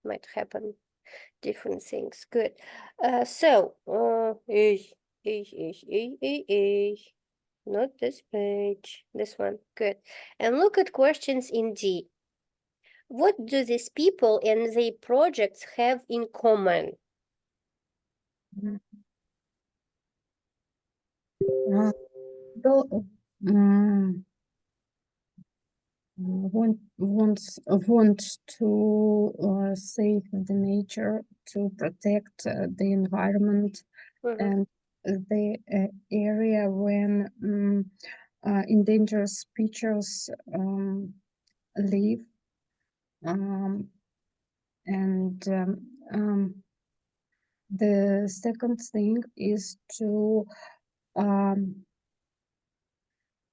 might happen different things. Good. So, not this page, this one. Good. And look at questions in D. What do these people and their projects have in common? Though, want to save the nature, to protect the environment and the area when endangered species live, and the second thing is to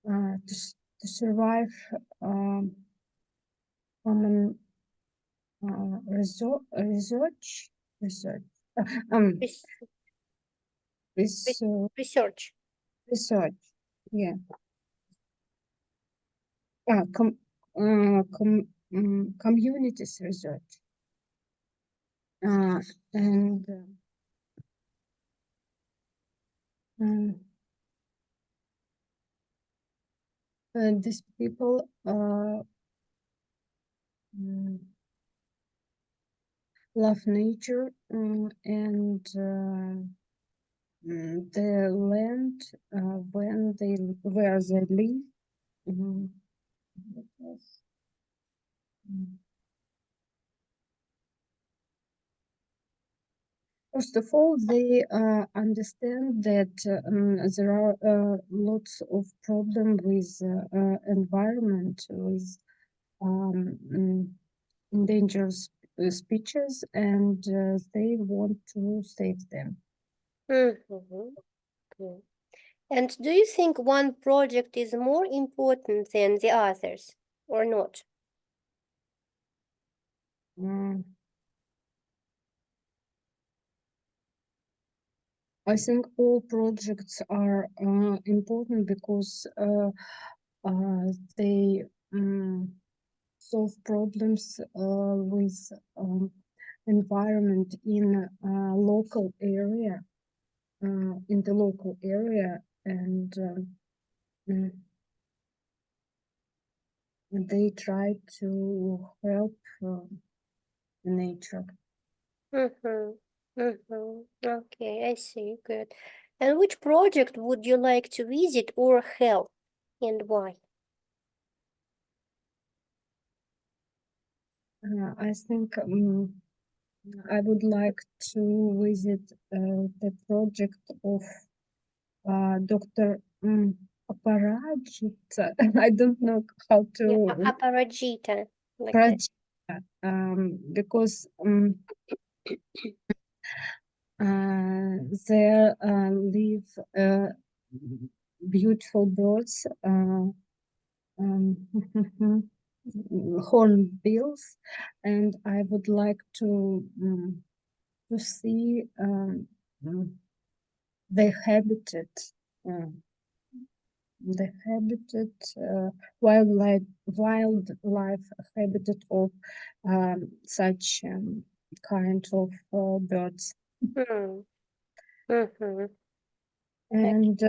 to survive common research Res- research Research. research, yeah. Communities research, and these people love nature, and the land where they live. What else? First of all, they understand that there are lots of problems with environment, with endangered species, and they want to save them. Good. And do you think one project is more important than the others or not? I think all projects are important because they solve problems with environment in local area, in the local area, and mm, they try to help nature. Okay, I see. Good. And which project would you like to visit or help, and why? I think I would like to visit the project of Dr. Aparajita. I don't know how Yeah, to Aparajita, like that. Aparajita, because there live beautiful birds, hornbills, and I would like to see the habitat, uh, wildlife habitat of such kind of birds. Hmm. Mm-hmm. And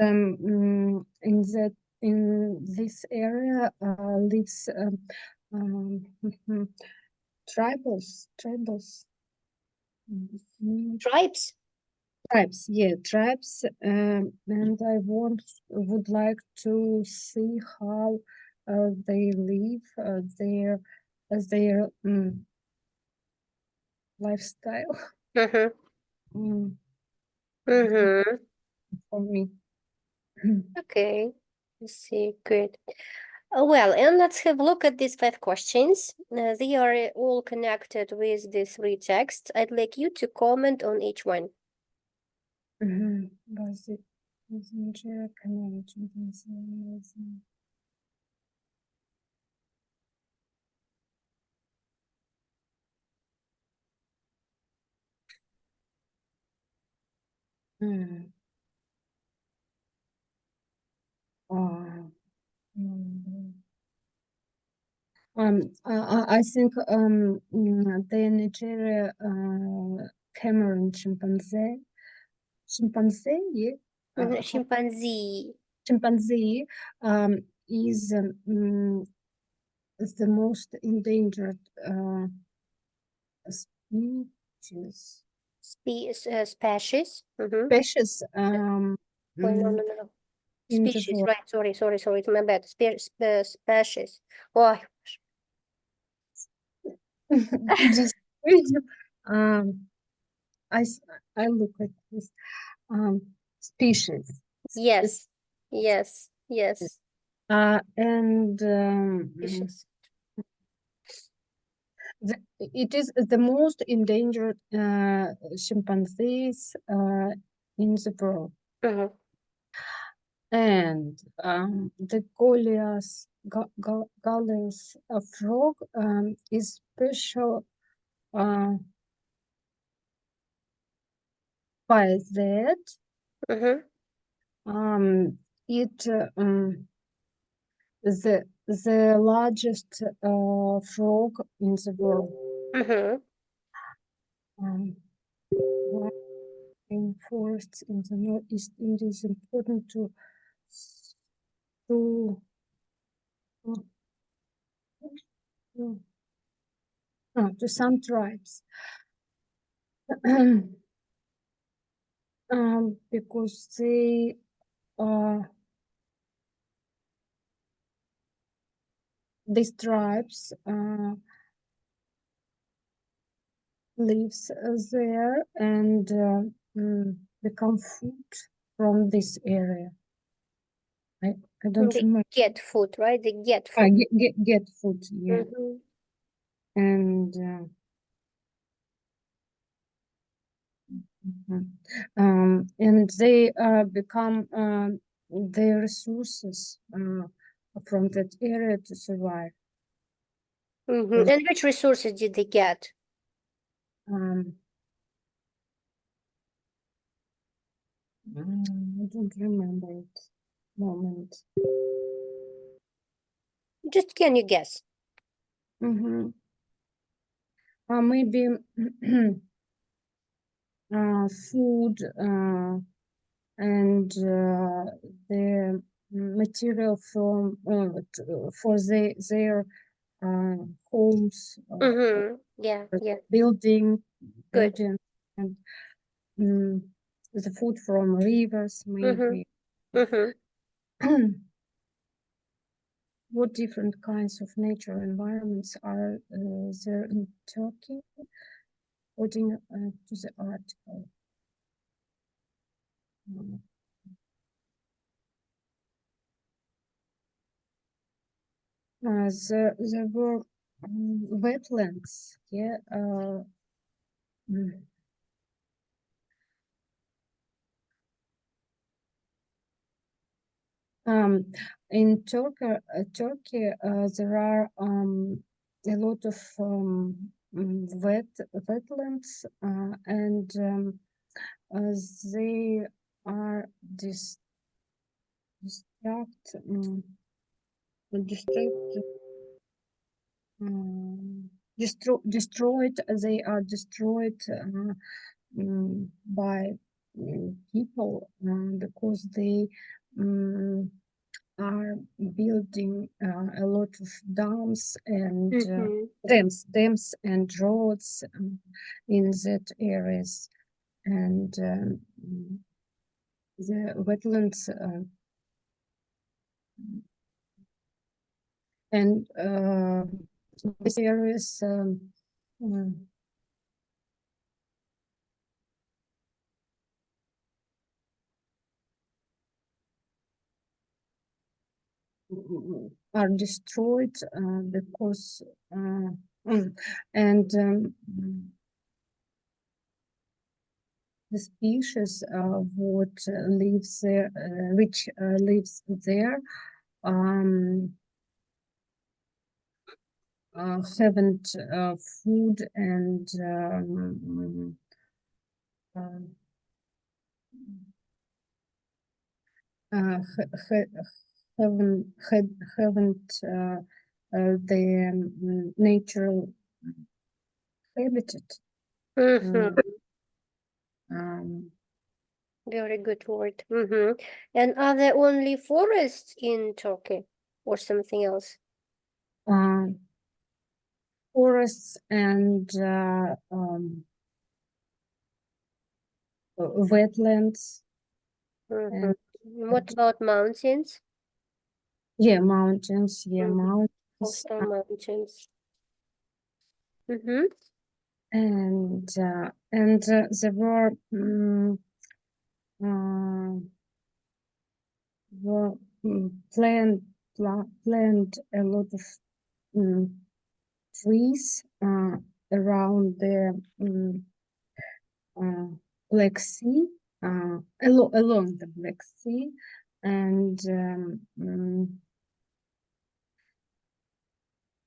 in this area lives tribals. Tribes? Tribes, yeah, tribes, and I would like to see how they live, their lifestyle. Mm-hmm. Mm, Mm-hmm. for me. Okay, I see. Good. Well, and let's have a look at these 5 questions. They are all connected with the 3 texts. I'd like you to comment on each one. Was it I think the Nigeria Cameroon chimpanzee, yeah, Chimpanzee. chimpanzee is the most endangered species. Species. Species Wait, no. in the Species, world. right? Sorry. It's my bad. Species. Ой, Just I s- I look at this species. yes. And Species. it is the most endangered chimpanzees in the world. Mhm. And the Goliath frog is special by that it the largest frog in the world. In forests in the northeast, it is important to some tribes because they these tribes lives there and become food from this area. I don't They remember. get food, right? They get food. Get food, yeah. And and they become their resources from that area to survive. And which resources did they get? I don't remember it. Moment. Just can you guess? Maybe food and the material from for their homes, Yeah. building, Good. and the food from rivers, maybe. What different kinds of nature environments are there in Turkey? According to the article. There were wetlands, yeah. In Turkey, there are a lot of wetlands, and they are destroyed. They are destroyed by people because they are building a lot of dams and dams and roads in that areas, and the wetlands and these areas are destroyed because and the species what lives there, which lives there, haven't food and haven't the natural habitat. Mhm. Um, Very good word. And are there only forests in Turkey or something else? Forests and wetlands. Mhm. What about mountains? Yeah, mountains. Yeah, Mhm. mountains. Coastal mountains. Mm-hmm. And there were planned a lot of trees around the Black Sea, along the Black Sea, and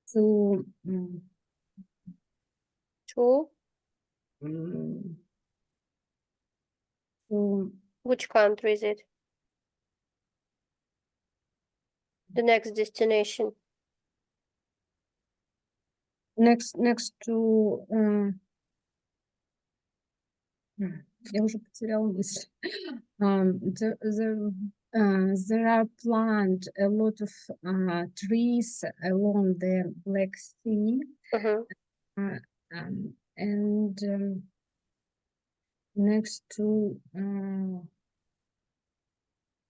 to To to which country is it? The next destination. next to я уже потеряла мысль. There are planted a lot of trees along the Black Sea, and next to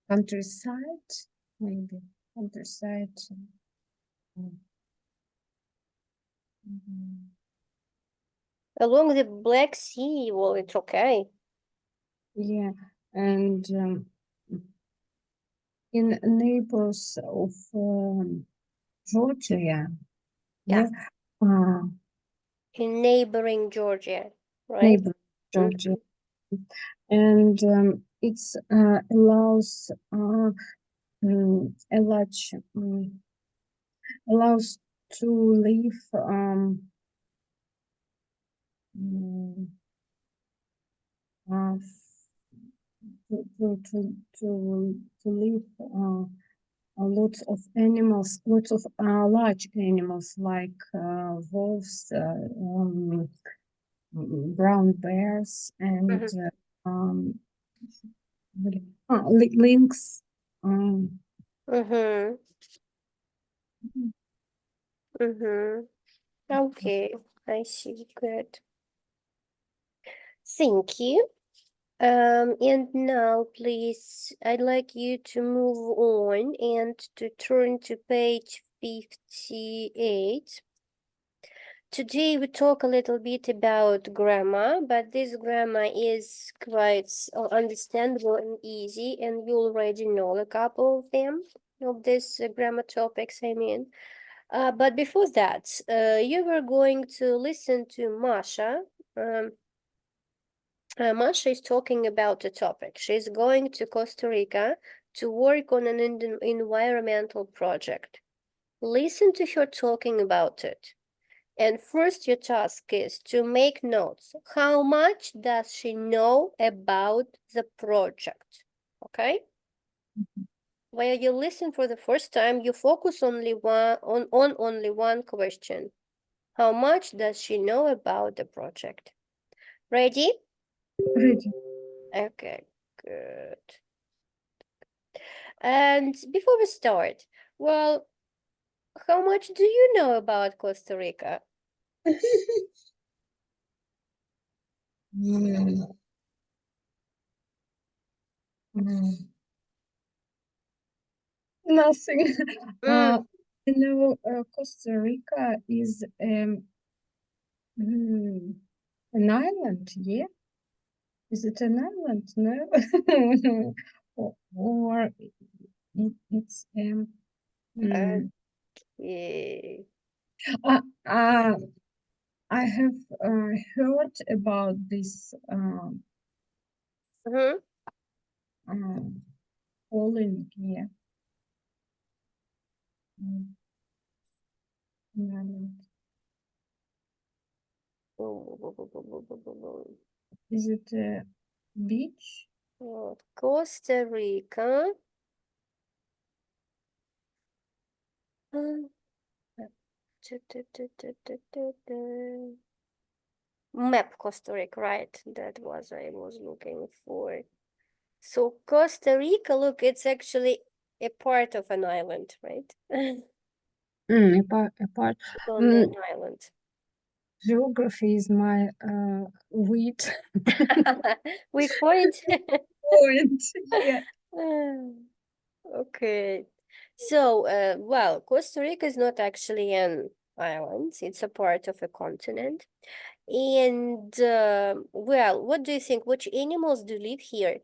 countryside, maybe countryside. Along the Black Sea, well, it's okay. Yeah, and in neighbors of Georgia. Yeah. In neighboring Georgia, right? Neighbor Georgia, and it's allows a large allows to live to live lots of animals, lots of large animals like wolves, brown bears, and lynx. Okay, I see. Good. Thank you. And now, please, I'd like you to move on and to turn to page 58. Today we talk a little bit about grammar, but this grammar is quite understandable and easy, and you already know a couple of them, of these grammar topics, I mean. But before that, you were going to listen to Masha. Masha is talking about a topic. She's going to Costa Rica to work on an environmental project. Listen to her talking about it. And first your task is to make notes. How much does she know about the project? Okay? While you listen for the first time, you focus on only one question. How much does she know about the project? Ready? Ready. Okay, good. And before we start, well, how much do you know about Costa Rica? Nothing. Costa Rica is an island, yeah? Is it an island? No. Or it's Okay. I have heard about this polling here. Is it a beach? Costa Rica. Map Costa Rica, right? That was I was looking for. So Costa Rica, look, it's actually a part of an island, right? Apart. It's only an island. Geography is my weak Weak point. point. Yeah. Okay. So, well, Costa Rica is not actually an island. It's a part of a continent. And, well, what do you think? Which animals do live here?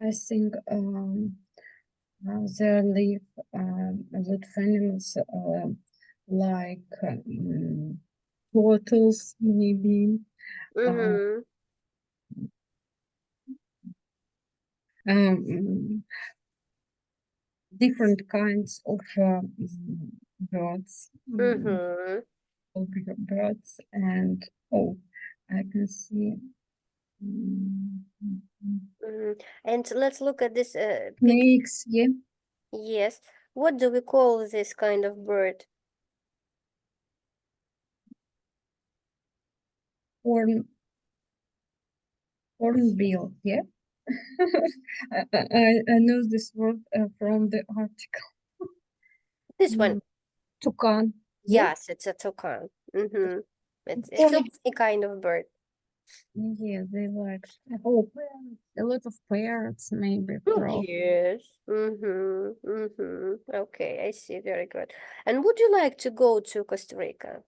I think there live a lot of animals like turtles, maybe. Mm-hmm. Different kinds of birds, Mm-hmm. birds, and oh, I can see Mm-hmm. And let's look at this picture. snakes. Yeah, Yes. What do we call this kind of bird? hornbill. Yeah, I know this word from the article. This one. Toucan. Yeah, Yes, it's a toucan. Mm-hmm. It's horn. also a kind of bird. Yeah, they like parrots. A lot of parrots, maybe. Yes. Mm-hmm. Mm-hmm. Okay, I see. Very good. And would you like to go to Costa Rica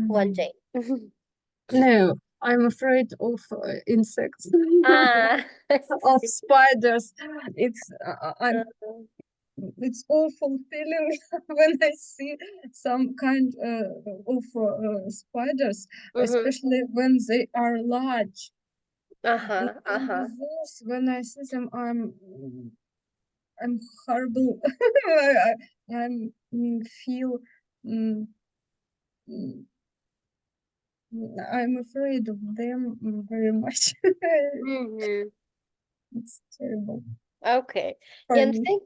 one day? No, I'm afraid of insects. Ah, I Of see. spiders. It's Uh, it's awful feeling when I see some kind of spiders, mhm. especially when they are large. Uh-huh, And uh-huh. those, when I see them, I'm horrible. I'm feel mm, mm, I'm afraid of them very much. Mm-hmm. It's terrible Okay. for And me.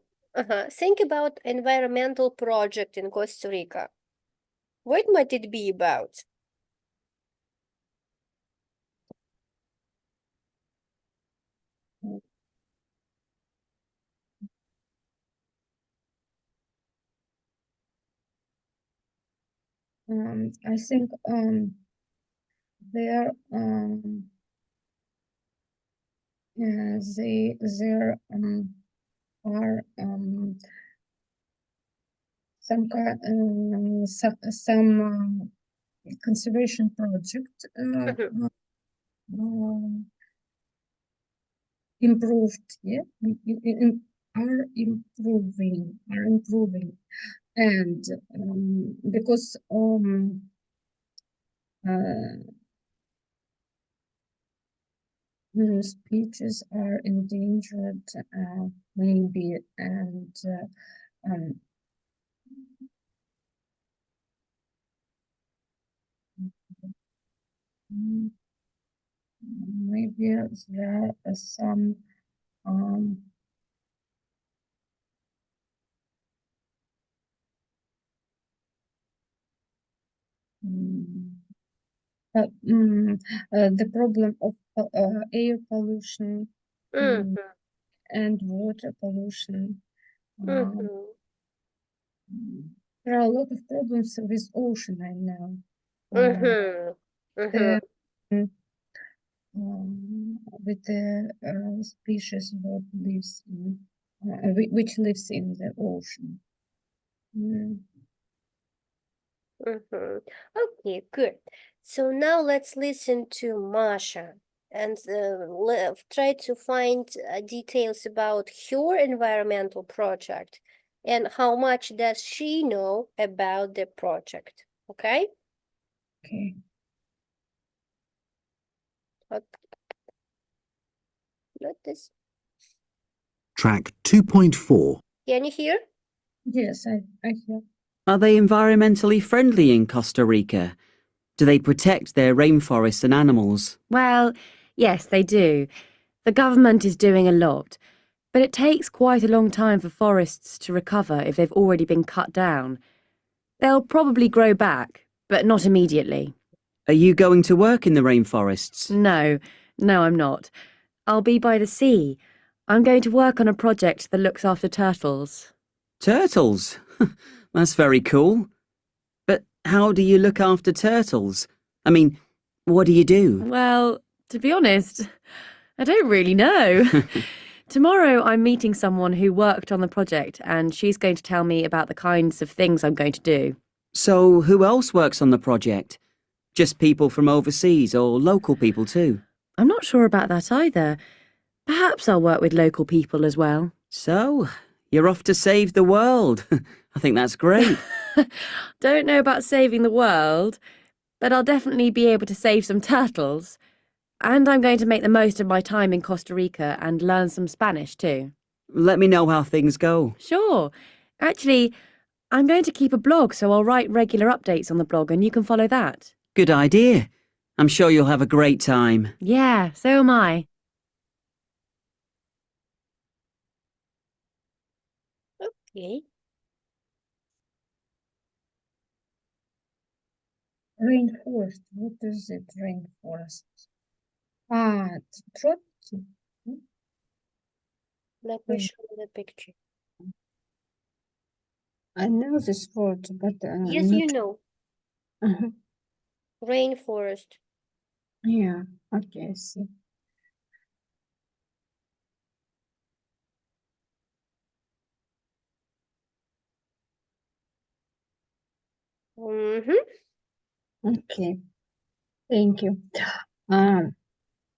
think about environmental project in Costa Rica. What might it be about? I think there there are some conservation project Mhm, improved, yeah, are improving, and because uh, species are endangered, maybe, and um, mm, maybe there are some um, mm, the problem of air pollution mhm, and water pollution. Um, mhm, there are a lot of problems with ocean right now. mhm, mhm, The, with the species that lives in, which lives in the ocean. Mm. mhm. Okay, good. So now let's listen to Masha and try to find details about her environmental project and how much does she know about the project. Okay? Okay. Not this. Track 2.4. Can you hear? Yes, I hear. Are they environmentally friendly in Costa Rica? Do they protect their rainforests and animals? Well, yes, they do. The government is doing a lot, but it takes quite a long time for forests to recover if they've already been cut down. They'll probably grow back, but not immediately. Are you going to work in the rainforests? No, I'm not. I'll be by the sea. I'm going to work on a project that looks after turtles. Turtles? That's very cool. But how do you look after turtles? I mean, what do you do? Well, to be honest, I don't really know. Tomorrow I'm meeting someone who worked on the project and she's going to tell me about the kinds of things I'm going to do. So who else works on the project? Just people from overseas or local people too? I'm not sure about that either. Perhaps I'll work with local people as well. So, you're off to save the world. I think that's great. Don't know about saving the world, but I'll definitely be able to save some turtles. And I'm going to make the most of my time in Costa Rica and learn some Spanish too. Let me know how things go. Sure. Actually, I'm going to keep a blog, so I'll write regular updates on the blog and you can follow that. Good idea. I'm sure you'll have a great time. Yeah, so am I. Okay. Rainforest. What is it? Rainforest. Tropical. Let me Rain- show you the picture. I know this word, but Yes, not. you know. Uh-huh. Rainforest. Yeah. Okay. I see. Mm-hmm. Okay. Thank you.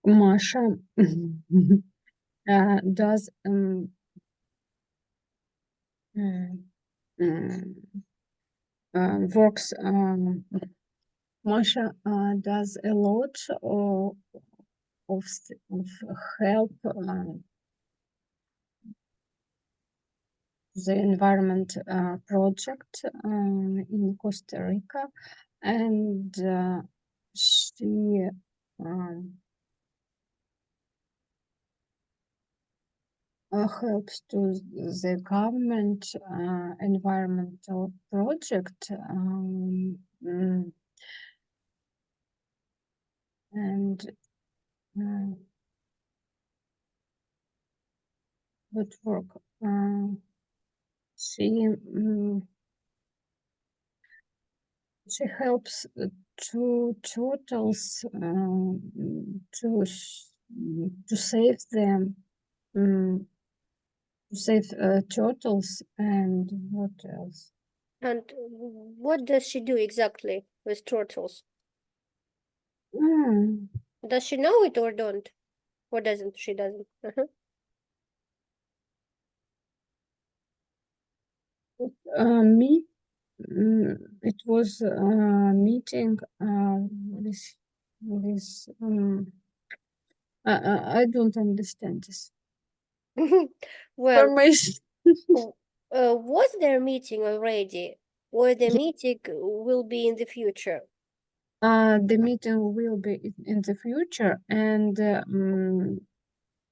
Masha does works. Masha does a lot of help the environment project in Costa Rica, and she helps to the government environmental project, and what work she helps two turtles to save them, to save turtles, and what else? And what does she do exactly with turtles? Mm, Does she know it or don't? Or doesn't? She doesn't. Uh-huh. me, it was a meeting with I don't understand this Well, information. was there a meeting already? Or the meeting will be in the future? The meeting will be in the future, and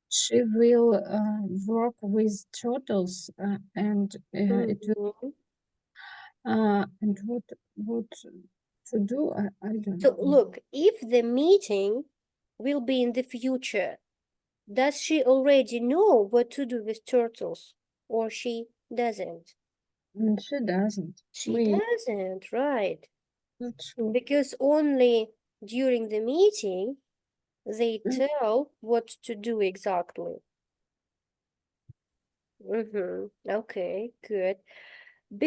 she will work with turtles, and it will, Mhm. and what to do? I don't So know. look, if the meeting will be in the future, does she already know what to do with turtles? Or she doesn't? She doesn't. She We doesn't, right? not sure. Because only during the meeting they Mm. tell what to do exactly. Okay, good.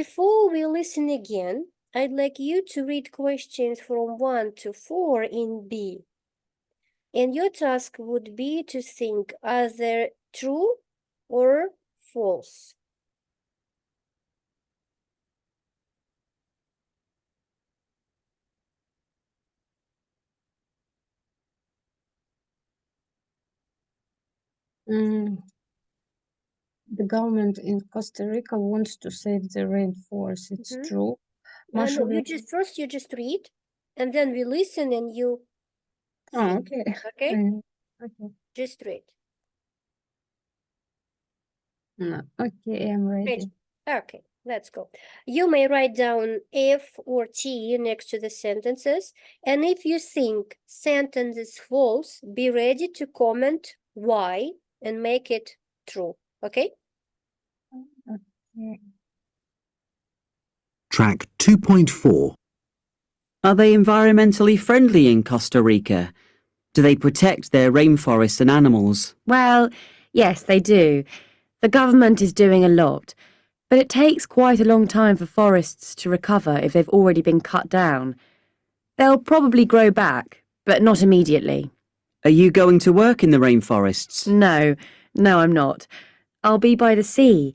Before we listen again, I'd like you to read questions from 1 to 4 in B. And your task would be to think either true or false. The government in Costa Rica wants to save the rainforest. It's true. Masha No, will you just read. and then we listen and you Oh, sing, okay. okay? Okay. Just read. No, okay, I'm ready. Okay, let's go. You may write down F or T next to the sentences, and if you think sentence is false, be ready to comment why and make it true, okay? Okay. Track 2.4. Are they environmentally friendly in Costa Rica? Do they protect their rainforests and animals? Well, yes, they do. The government is doing a lot, but it takes quite a long time for forests to recover if they've already been cut down. They'll probably grow back, but not immediately. Are you going to work in the rainforests? No, I'm not. I'll be by the sea.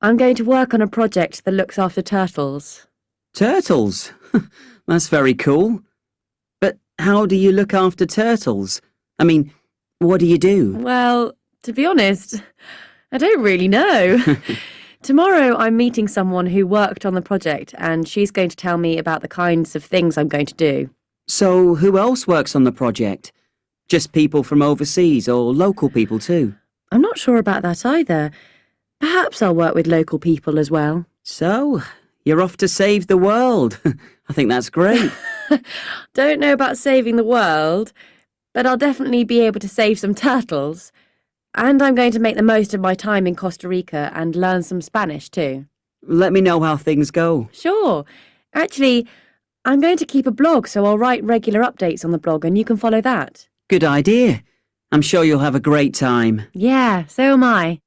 I'm going to work on a project that looks after turtles. Turtles? That's very cool. But how do you look after turtles? I mean, what do you do? Well, to be honest, I don't really know. Tomorrow I'm meeting someone who worked on the project and she's going to tell me about the kinds of things I'm going to do. So, who else works on the project? Just people from overseas or local people too? I'm not sure about that either. Perhaps I'll work with local people as well. So, you're off to save the world. I think that's great. Don't know about saving the world, but I'll definitely be able to save some turtles. And I'm going to make the most of my time in Costa Rica and learn some Spanish too. Let me know how things go. Sure. Actually, I'm going to keep a blog, so I'll write regular updates on the blog and you can follow that. Good idea. I'm sure you'll have a great time. Yeah, so am I.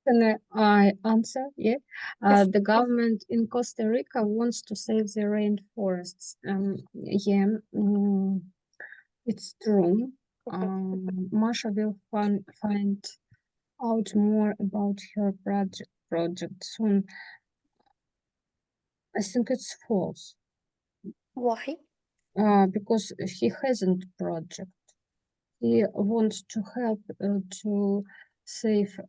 Can I answer? Yeah. Yes. The government in Costa Rica wants to save the rainforests. Yeah, it's true. Masha will find out more about her project soon. I think it's false. Why? Because he hasn't project. He wants to help to save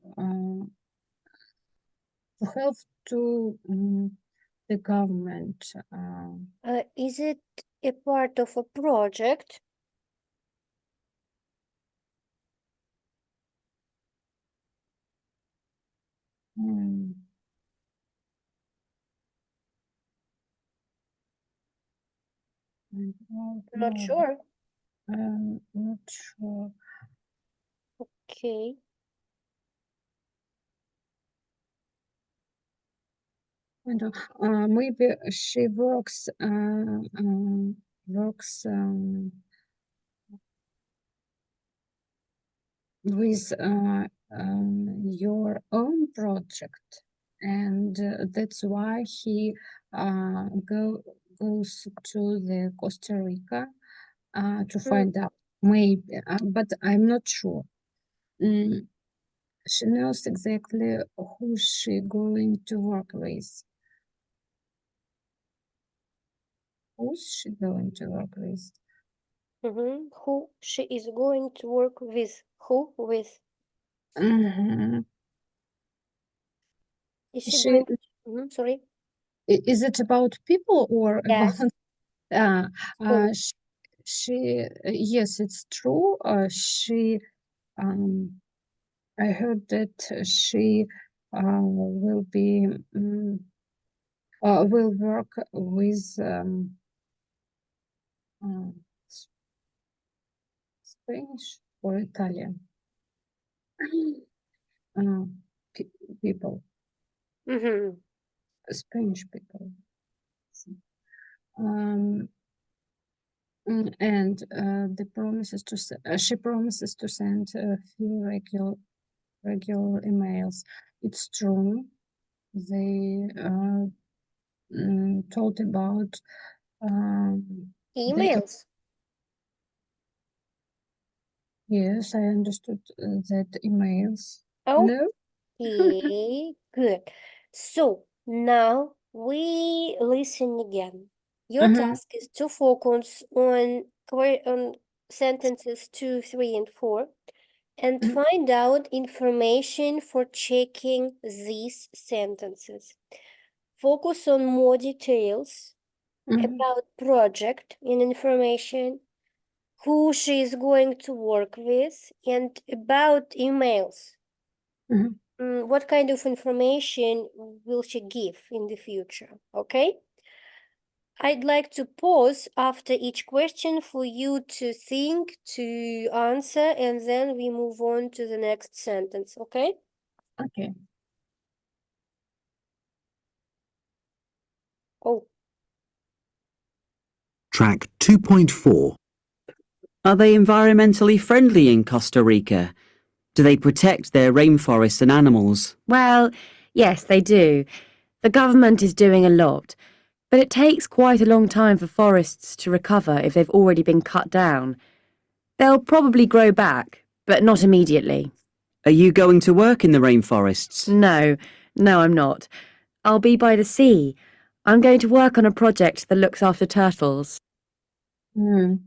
to help to the government. Is it a part of a project? mm, I don't Not know. sure. Not sure. Okay. I don't, maybe she works with your own project, and that's why he goes to the Costa Rica to find out. Maybe, but I'm not sure. She knows exactly who she going to work with. Who's she going to work with? Who she is going to work with? Who with? Mhm. Is she She going? Sorry. is it about people or Yes. about Who? she yes, it's true. She I heard that she will be will work with uh, Spanish or Italian uh, people, Mm-hmm. Spanish people. Um, and the promises to she promises to send a few regular emails. It's true. They told about the Emails. yes, I understood that emails. Oh, No. okay, good. So now we listen again. Your task is to focus on sentences 2, 3, and 4. and Mhm. find out information for checking these sentences. Focus on more details Mhm. about project and information, who she is going to work with, and about emails. Mhm. What kind of information will she give in the future? Okay? I'd like to pause after each question for you to think, to answer, and then we move on to the next sentence, okay? Okay. Oh, Track 2.4. Are they environmentally friendly in Costa Rica? Do they protect their rainforests and animals? Well, yes, they do. The government is doing a lot, but it takes quite a long time for forests to recover if they've already been cut down. They'll probably grow back, but not immediately. Are you going to work in the rainforests? No, I'm not. I'll be by the sea. I'm going to work on a project that looks after turtles. Mm.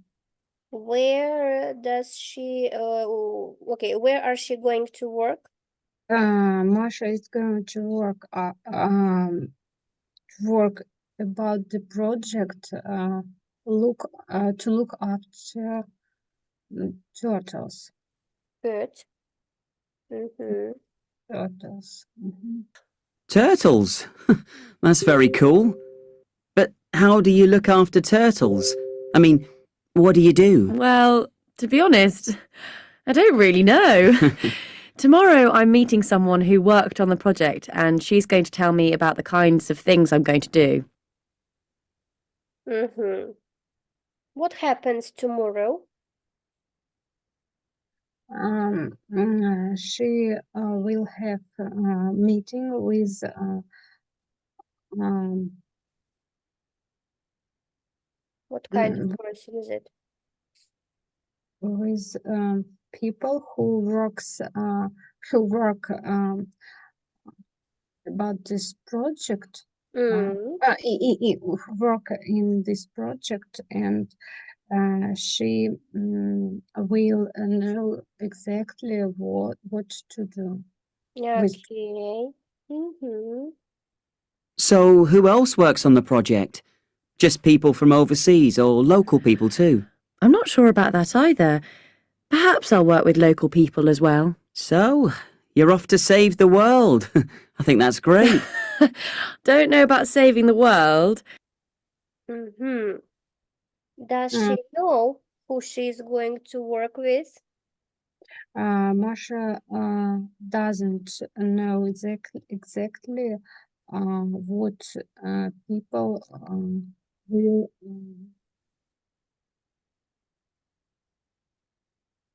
where does she, where are she going to work? Masha is going to work about the project, to look after turtles. Good. Mm-hmm. Turtles. Mhm. Turtles? That's very cool. But how do you look after turtles? I mean, what do you do? Well, to be honest, I don't really know. Tomorrow I'm meeting someone who worked on the project and she's going to tell me about the kinds of things I'm going to do. Mm-hmm. What happens tomorrow? She will have a meeting with What kind of mm, person is it? with people who work about this project. Mm. Work in this project, and she will know exactly what to do with. Okay. Mm-hmm. So, who else works on the project? Just people from overseas or local people too? I'm not sure about that either. Perhaps I'll work with local people as well. So, you're off to save the world. I think that's great. Don't know about saving the world. Mm-hmm. Does Mm. she know who she's going to work with? Masha doesn't know exactly what people will.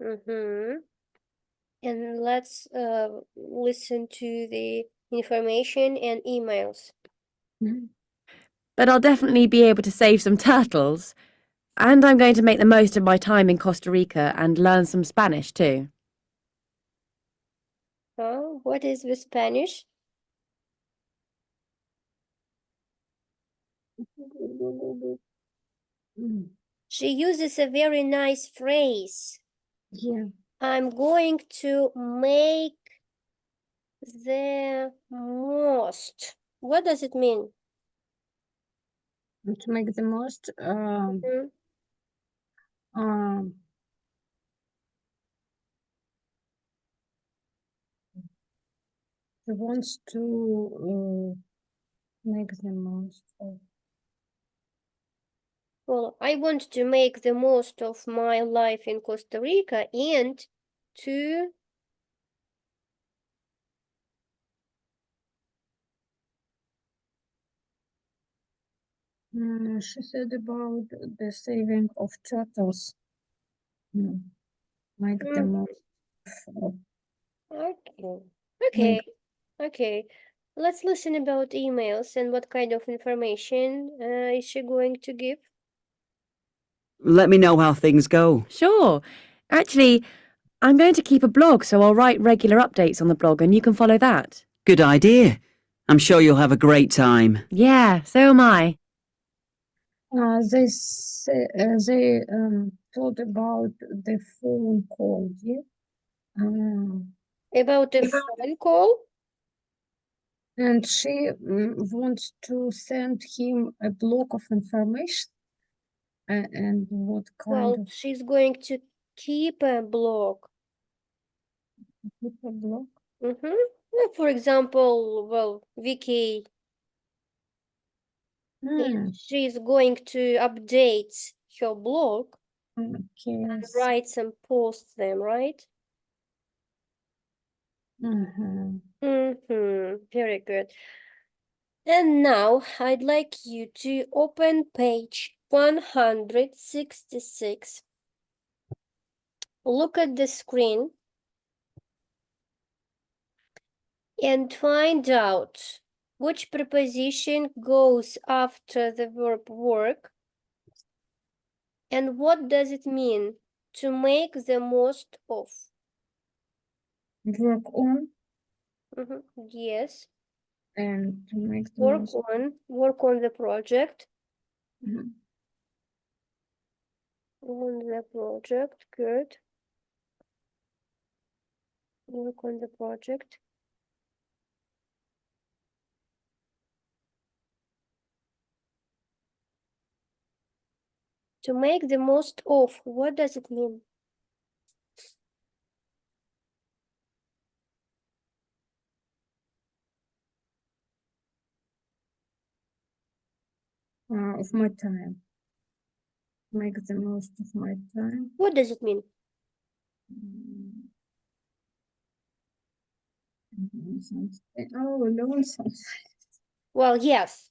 Mm-hmm. And let's listen to the information and emails. Mhm. But I'll definitely be able to save some turtles. And I'm going to make the most of my time in Costa Rica and learn some Spanish too. What is the Spanish? Mm. She uses a very nice phrase. Yeah. I'm going to make the most. What does it mean? To make the most. Mhm. She wants to make the most of. Well, I want to make the most of my life in Costa Rica and to She said about the saving of turtles. Make the Mm. most of. Okay. Okay. Okay. Let's listen about emails and what kind of information is she going to give? Let me know how things go. Sure. Actually, I'm going to keep a blog, so I'll write regular updates on the blog and you can follow that. Good idea. I'm sure you'll have a great time. Yeah, so am I. They told about the phone call. Yeah. About a phone call? And she wants to send him a block of information. And what kind Well, of she's going to keep a blog. people block? For example, well, Vicky, Hmm, she's going to update her blog okay. and write some posts them, right? Mhm. Very good. And now I'd like you to open page 166. Look at the screen and find out which preposition goes after the verb work and what does it mean to make the most of. Work on Yes, and to make the work most. on the project. Mhm. On the project, good. Work on the project. To make the most of, what does it mean? Of my time. Make the most of my time. What does it mean? Learn something. Oh, learn something. Well, yes,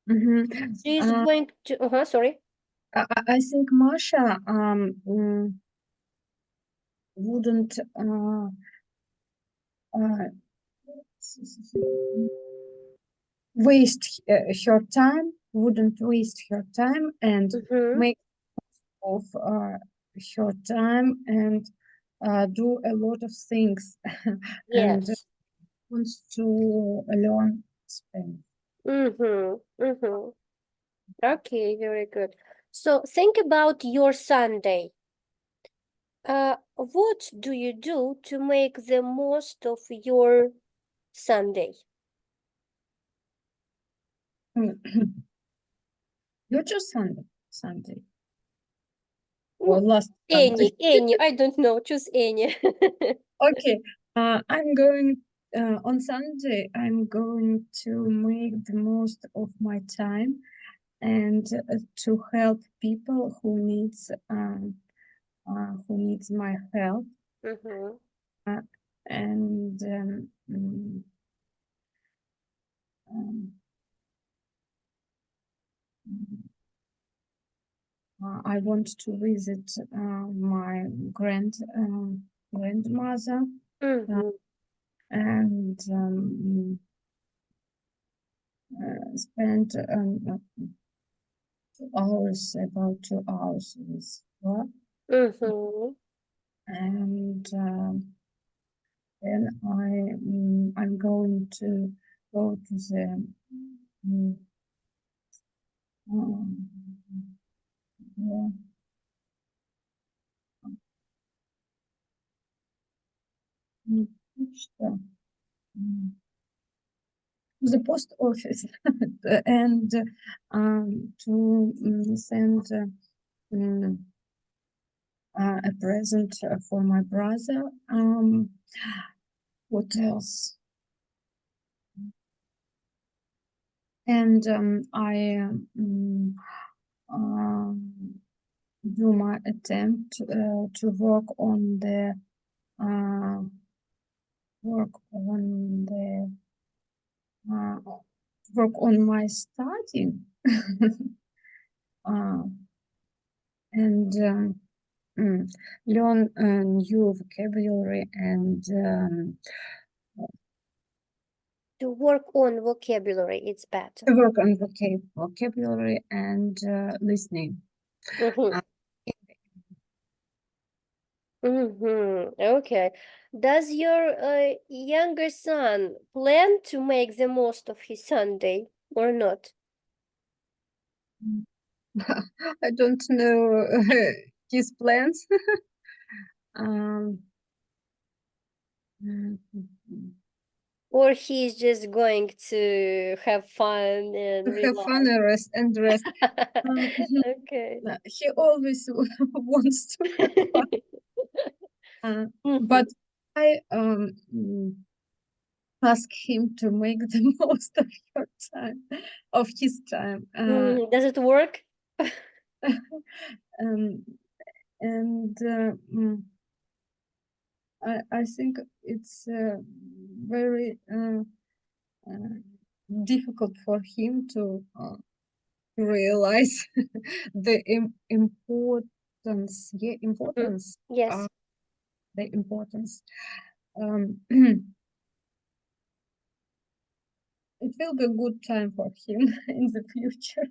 Mhm. she's Uh, going to, sorry. I think Masha wouldn't waste her time, wouldn't waste her time and make of her time and do a lot of things and Yes. wants to learn Spanish. Okay, very good. So think about your Sunday. What do you do to make the most of your Sunday? Not just Sunday or last Any, Sunday. I don't know, choose any. Okay, I'm going on Sunday. I'm going to make the most of my time and to help people who needs my help. And I want to visit my grandmother and spend 2 hours, about 2 hours with her. And then I'm going to go to the yeah, почта, the post office and to send a present for my brother. What else? And I do my attempt to work on the my study and learn new vocabulary and To work on vocabulary, it's better. work on vocabulary and listening. Okay. Does your younger son plan to make the most of his Sunday or not? I don't know his plans. Um, Or he's just going to have fun and Have fun relax? and rest. Okay. He always wants to have fun. But I ask him to make the most of your time, of his time. Does it work? Um, and I think it's very difficult for him to realize the importance. Yeah, importance. Yes. The importance. Um, it will be a good time for him in the future.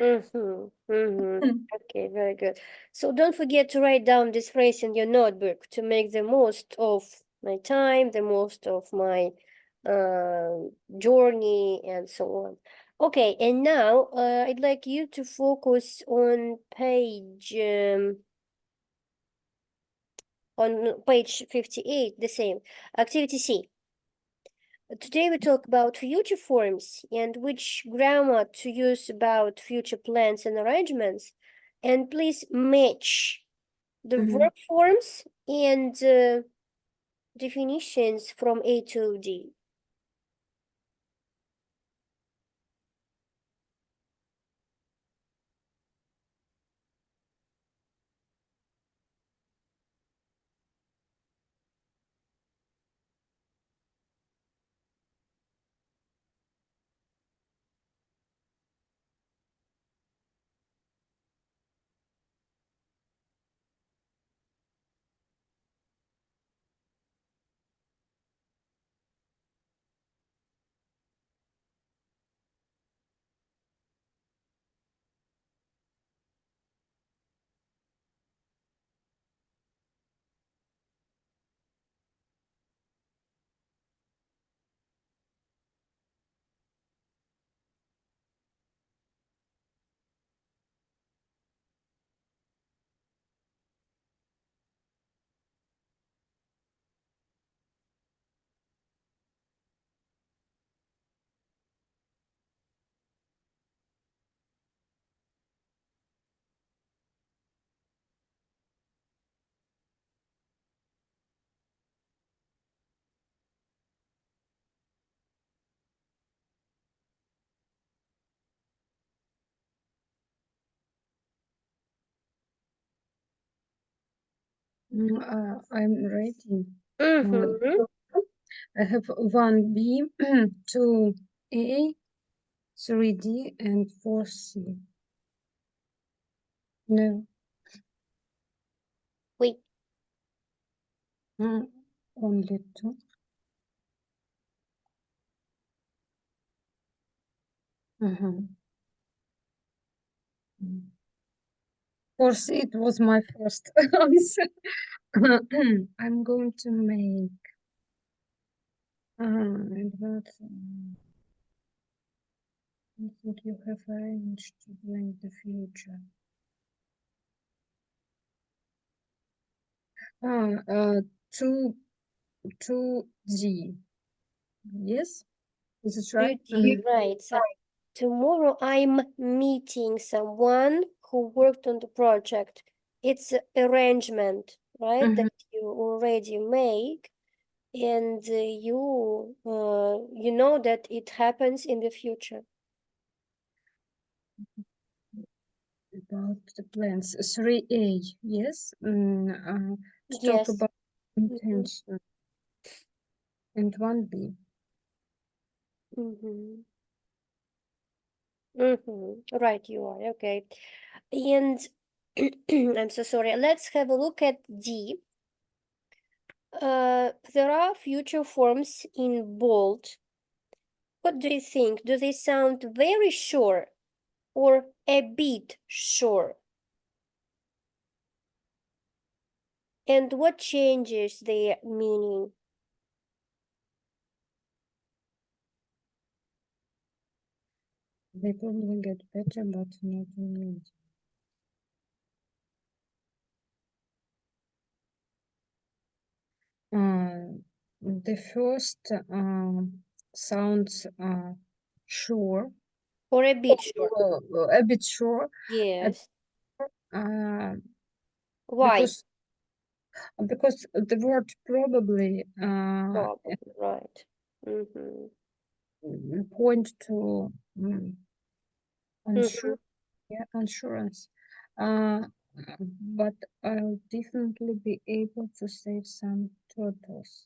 Okay, very good. So don't forget to write down this phrase in your notebook to make the most of my time, the most of my journey, and so on. Okay, and now I'd like you to focus on page 58, the same. Activity C. Today we talk about future forms and which grammar to use about future plans and arrangements. And please match the verb forms and definitions from A to D. I'm ready. Mm-hmm. I have 1B, 2A, 3D, and 4C. No, Wait. only 2. For C, it was my first answer. I'm going to make that. I think you have arranged to do in the future. 2D. Yes, is it right? Right. So tomorrow I'm meeting someone who worked on the project. It's a arrangement, right? That you already make, and you know that it happens in the future. About the plans. 3A, yes. To talk Yes. about intention. And 1B. Right, you are. Okay. And I'm so sorry. Let's have a look at D. There are future forms in bold. What do you think? Do they sound very sure or a bit sure? And what changes their meaning? They probably get better, but not immediately. the first sounds sure, Or a bit short? a bit sure, Yes. uh, Why? because the word probably Probably, right. point to unsure, insurance. But I'll definitely be able to save some turtles.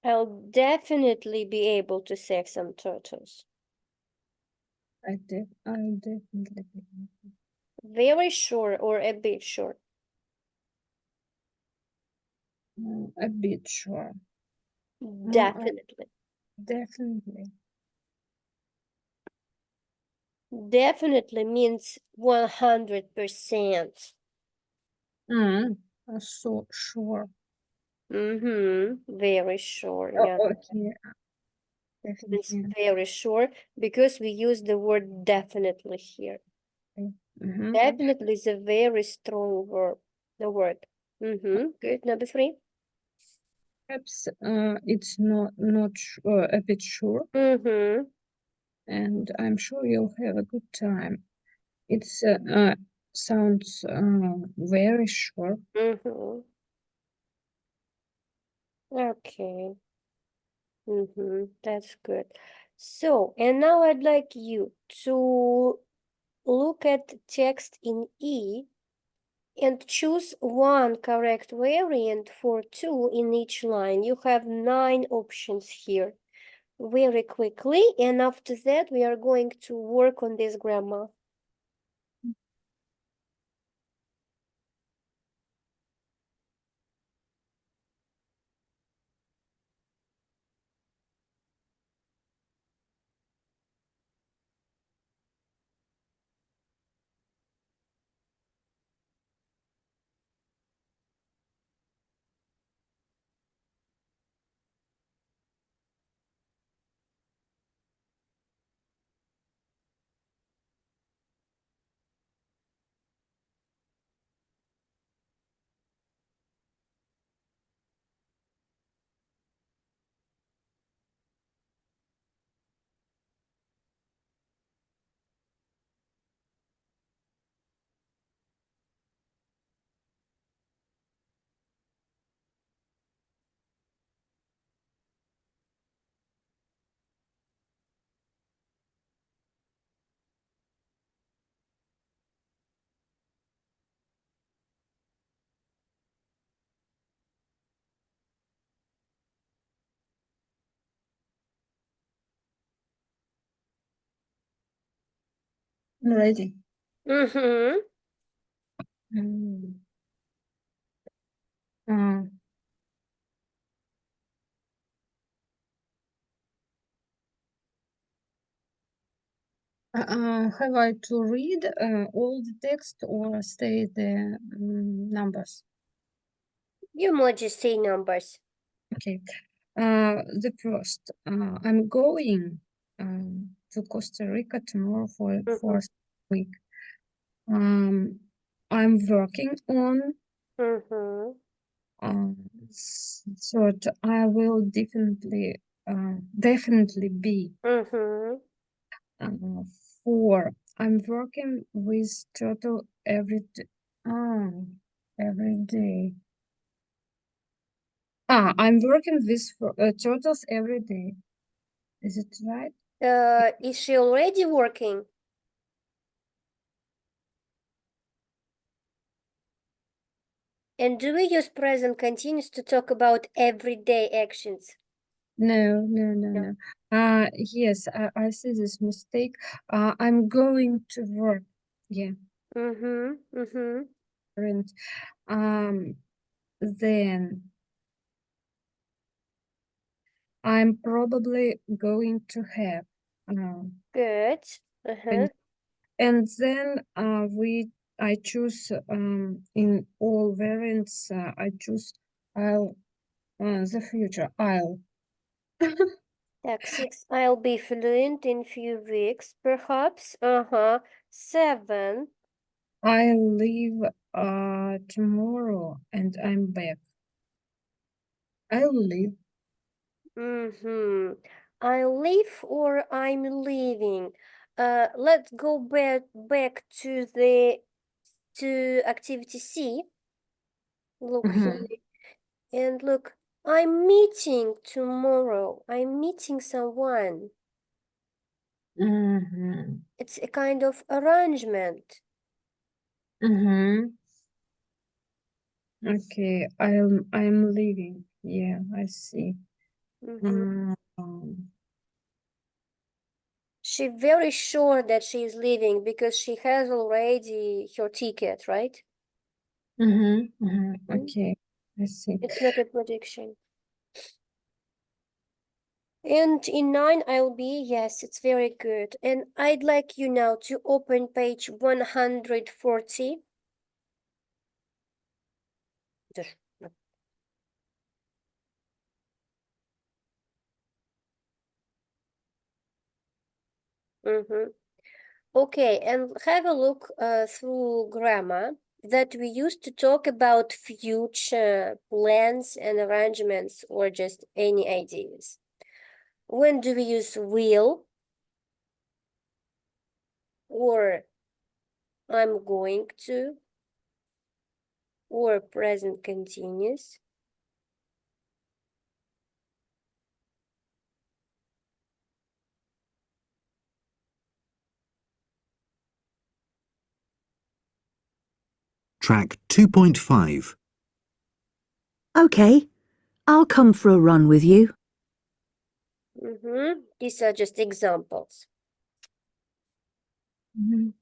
I'll definitely be able to save some turtles. I'll definitely be able. Very sure or a bit sure? A bit sure. Definitely. Definitely. Definitely means 100%. So sure. Very sure, Oh, yeah. okay. It's Definitely. very sure because we use the word definitely here. Definitely is a very strong verb, the word. Good. Number 3. Perhaps it's not a bit sure, and I'm sure you'll have a good time. It's sounds very sure. Okay. That's good. So, and now I'd like you to look at text in E and choose one correct variant for 2 in each line. You have 9 options here. Very quickly, and after that we are going to work on this grammar. I'm ready. Mm-hmm. Have I to read all the text or say the numbers? You might just say numbers. Okay. The first, I'm going to Costa Rica tomorrow for fourth week. I'm working on third. I will definitely be. 4. I'm working with turtle every day. I'm working with turtles every day. Is it right? Is she already working? And do we use present continuous to talk about everyday actions? No. Yes, I see this mistake. I'm going to work. Yeah. And then I'm probably going to have. Good. And then I choose in all variants. I choose the future. Так, 6. I'll be fluent in few weeks, perhaps. 7. I leave tomorrow and I'm back. I'll live. Mm-hmm. I live or I'm leaving. Let's go back to activity C. Look Mhm. here and look. I'm meeting tomorrow. I'm meeting someone. Mhm. It's a kind of arrangement. Mhm. Okay, I'm leaving. Yeah, I see. Mm-hmm. Um, She's very sure that she is leaving because she has already her ticket, right? mhm, mhm. Mhm. Okay, I see. It's not a prediction. And in 9 I'll be, yes, it's very good. And I'd like you now to open page 140. Dur. Mhm. Okay, and have a look through grammar that we used to talk about future plans and arrangements or just any ideas. When do we use will or I'm going to or present continuous? Track 2.5. OK, I'll come for a run with you. These are just examples. Mhm.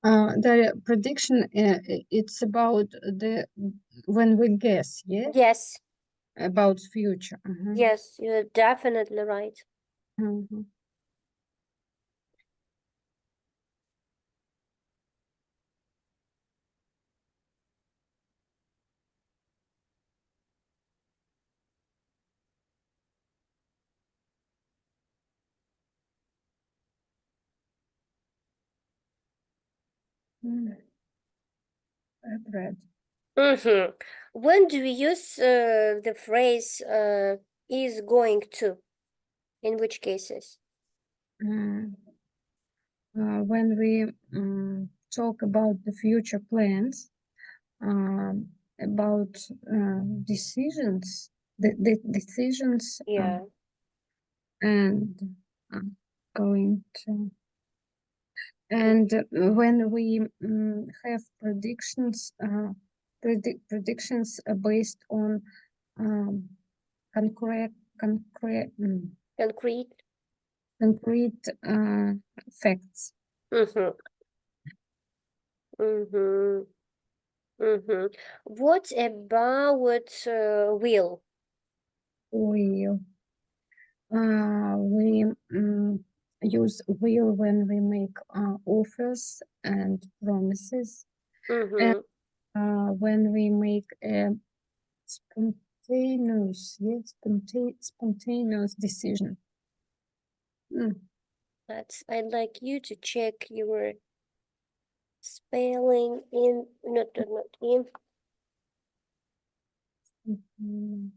The prediction, it's about the when we guess, yeah, Yes, about future. Mhm, yes, you're definitely right. mhm. Mm, I've read. When do we use the phrase is going to? In which cases? Mm. When we talk about the future plans, about decisions, the decisions, Yeah. and uh, going to, and when we have predictions, predictions based on concrete, concrete, Concrete. concrete facts. Mm-hmm. Mm-hmm. Mm-hmm. What about will? We use will when we make offers and promises, and Mm-hmm. when we make a spontaneous decision. Mm. I'd like you to check your spelling in, not in. Mhm.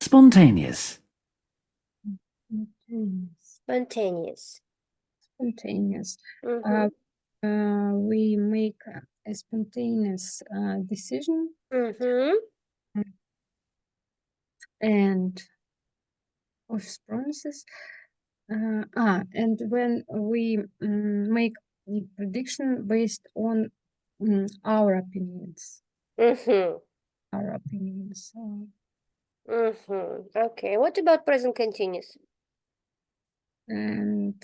Spontaneous. Spontaneous. Spontaneous. Spontaneous. Mm-hmm. We make a spontaneous decision Mm-hmm. and of promises. And when we make a prediction based on our opinions. Mm-hmm. Our opinions. Mm-hmm. Okay. What about present continuous? And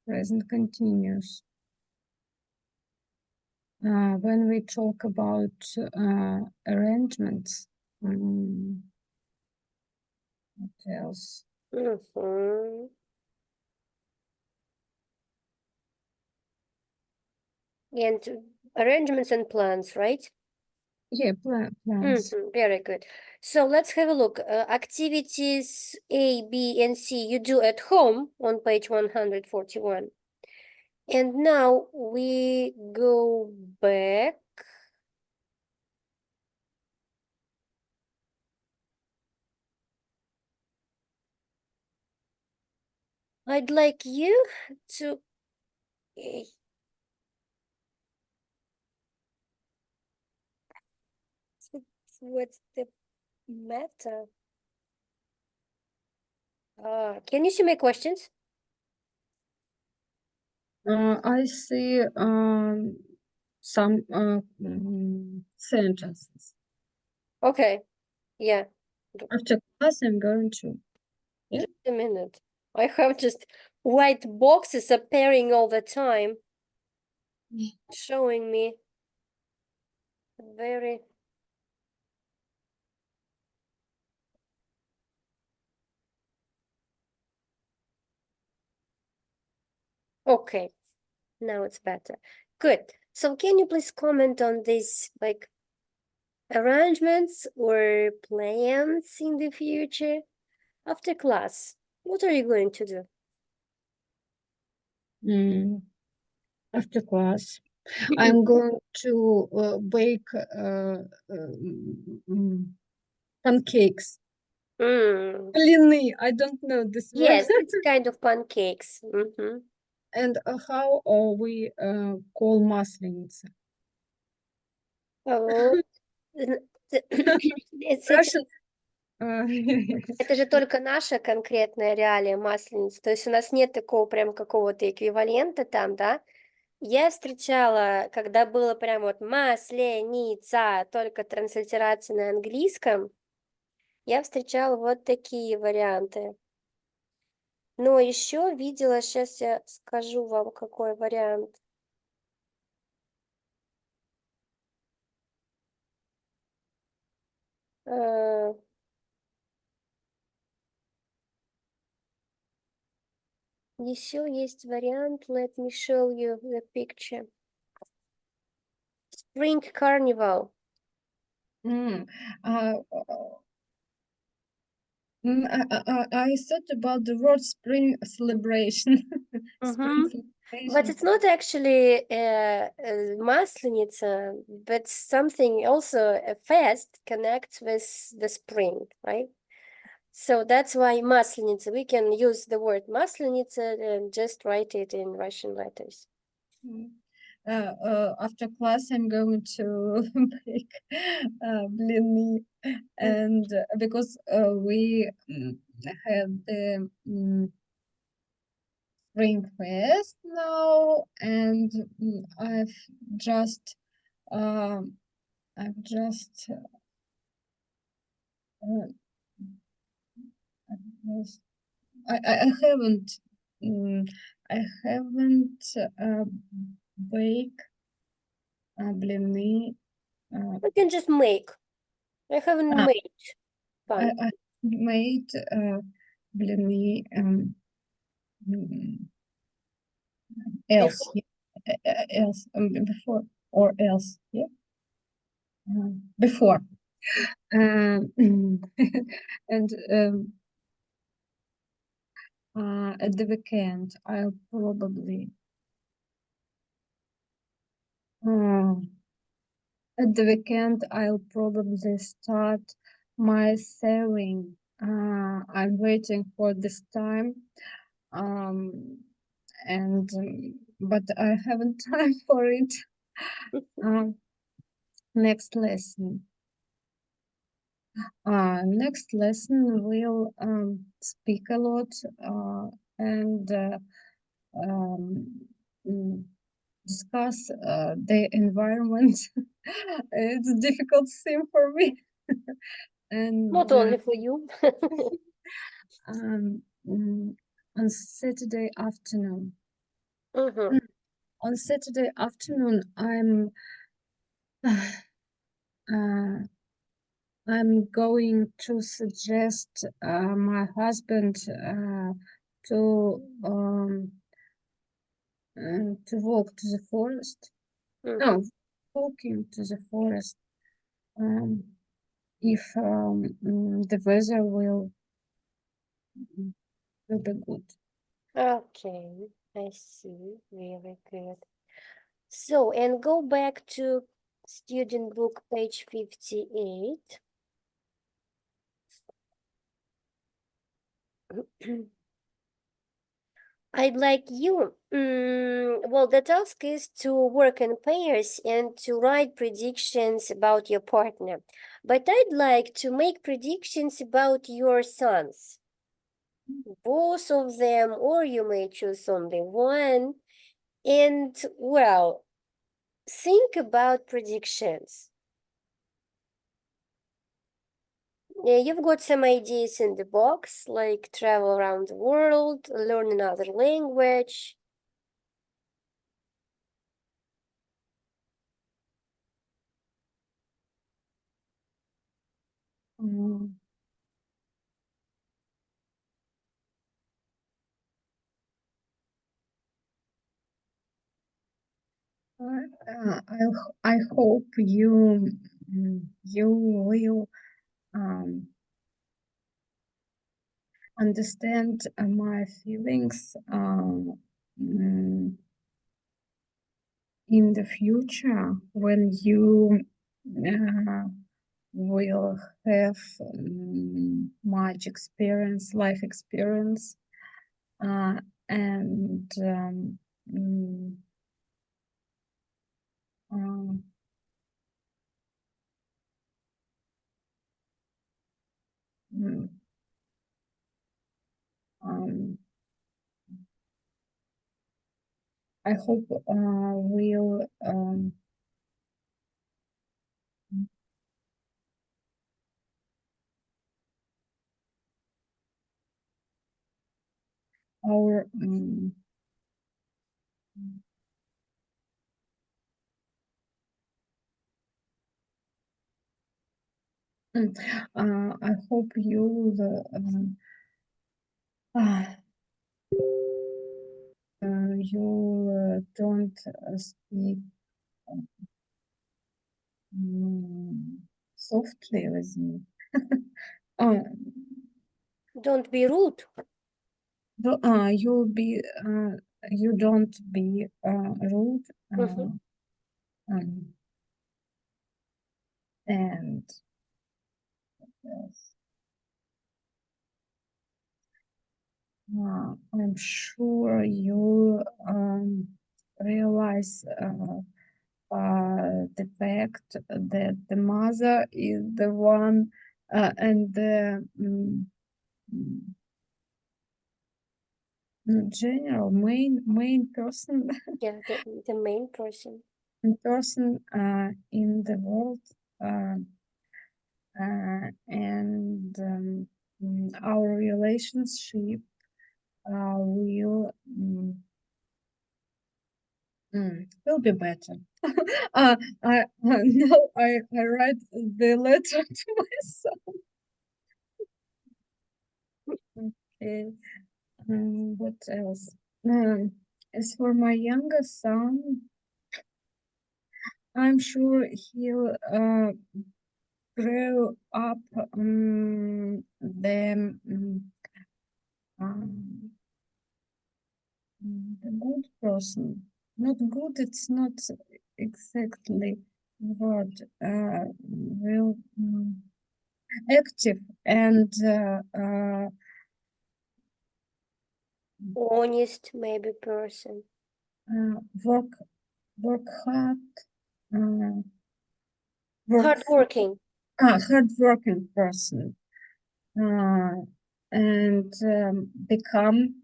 present continuous. When we talk about arrangements, what else? Mm-hmm. And arrangements and plans, right? Yeah, plans. Mm-hmm. Very good. So let's have a look. Activities A, B, and C you do at home on page 141. And now we go back. I'd like you to what's the matter? Can you see my questions? I see some sentences. Okay. Yeah. After class, I'm going to. Just a minute. I have just white boxes appearing all the time, showing me very. Okay, now it's better. Good. So can you please comment on these like arrangements or plans in the future after class? What are you going to do? After class, I'm going to bake pancakes. Блины, I don't know this word. Yes, it's kind of pancakes. Mm-hmm. And how we call масленица? Oh, it's Russian. это же только наша конкретная реалия масленица. То есть у нас нет такого прям какого-то эквивалента там, да? Я встречала, когда было прям вот масленица, только транслитерация на английском, я встречала вот такие варианты. Но еще видела, сейчас я скажу вам, какой вариант. Еще есть вариант. Let me show you the picture. Spring Carnival. I thought about the word spring celebration. Spring But it's not actually Masleniца, but something also a fest connects with the spring, right? So that's why Masleniца. We can use the word Masleniца and just write it in Russian letters. After class, I'm going to make блины, and because we have the Spring Fest now, and I've just I haven't baked блины. We can just make. I haven't made. I made блины else before or else, yeah, before. And at the weekend, I'll probably start my sewing I'm waiting for this time, but I haven't time for it. Next lesson. Next lesson we'll speak a lot and discuss the environment. It's a difficult thing for me. And Not only for you. um, mm, on Saturday afternoon. Mhm. On Saturday afternoon, I'm going to suggest my husband to walk to the forest. Mhm. No, walking to the forest. If the weather will be good. Okay, I see. Very good. So, and go back to student book, page 58. I'd like you, well, the task is to work in pairs and to write predictions about your partner. But I'd like to make predictions about your sons. Both of them, or you may choose only one. And, well, think about predictions. Yeah, you've got some ideas in the box, like travel around the world, learn another language. Um, I hope you will understand my feelings in the future when you will have much experience, life experience, and mm, um, mm, um, I hope we'll our I hope you you don't speak softly with me. Uh, Don't be rude. you'll be you don't be rude Mhm. um, and yes, I'm sure you realize the fact that the mother is the one and the general main person Yeah, the main person. person in the world and our relationship will be better. I now I write the letter to myself. Okay. What else? As for my younger son, I'm sure he'll grow up the good person. Not good, it's not exactly the word. Will active and Honest, maybe person. work hard, work Hardworking. hardworking person, and become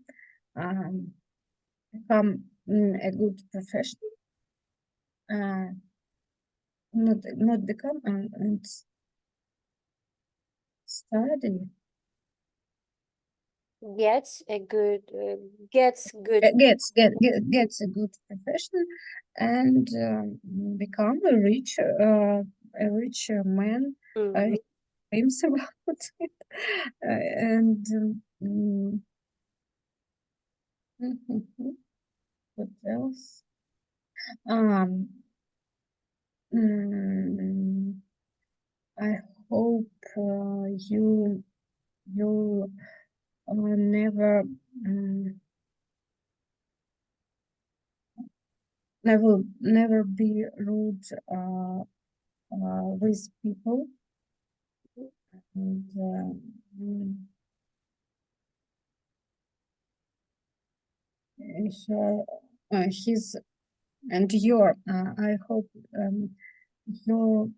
a good professional. Not become and study. Gets a good, gets good. Gets a good profession and become a rich man. Mhm. Dreams about it. And what else? Um, I hope you never never be rude with people. And his and your I hope your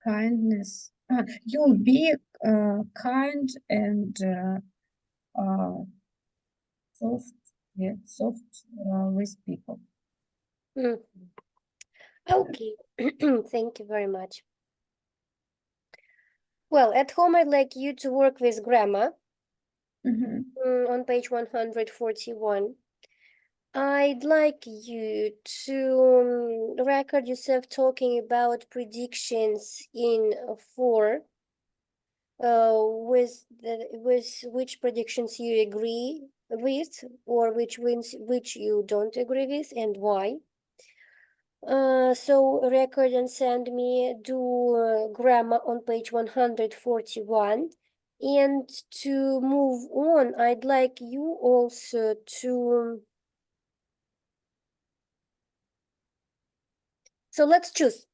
kindness you'll be kind and soft with people. Mhm. Okay, thank you very much. Well, at home, I'd like you to work with grammar Mhm. on page 141. I'd like you to record yourself talking about predictions in 4, with which predictions you agree with, or which you don't agree with, and why. So record and send me grammar on page 141. And to move on, I'd like you also to. So let's choose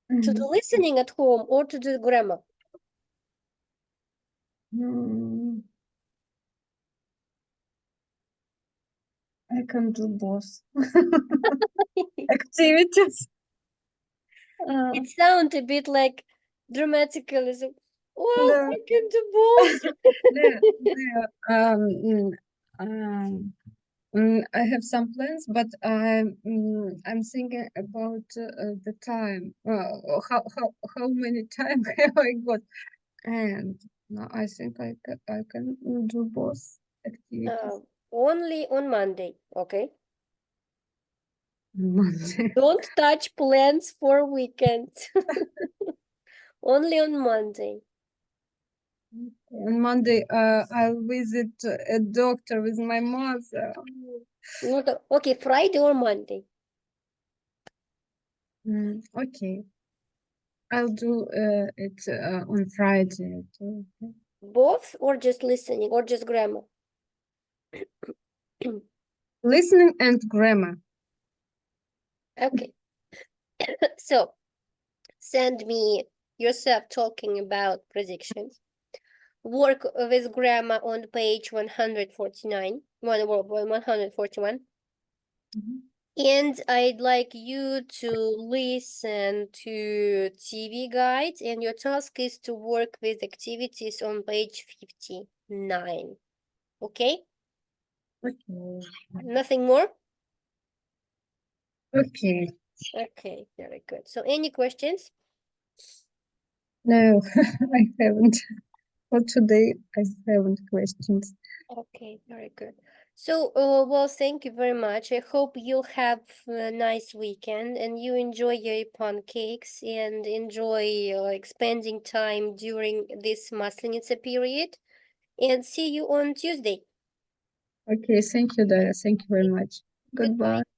to do Mhm. listening at home or to do grammar. Mm, I can do both activities. It sounds a bit like dramatically. So, well, No. I can do both. I have some plans, but I'm thinking about the time. How many time have I got? And no, I think I can do both activities. Only on Monday, okay? Monday. Don't touch plans for weekends. Only on Monday. On Monday, I'll visit a doctor with my mother. Okay, Friday or Monday. Okay. I'll do it on Friday. too. Both or just listening or just grammar? Listening and grammar. Okay. So send me yourself talking about predictions. Work with grammar on page 149, 141. Mhm. And I'd like you to listen to TV guides, and your task is to work with activities on page 59. Okay? Okay. Nothing more? Okay. Okay, very good. So any questions? No, I haven't. For today, I haven't questions. Okay, very good. So, well, thank you very much. I hope you'll have a nice weekend and you enjoy your pancakes and enjoy expanding time during this Maslenitsa period. And see you on Tuesday. Okay, thank you, Dara. Thank you very much. Goodbye. Goodbye.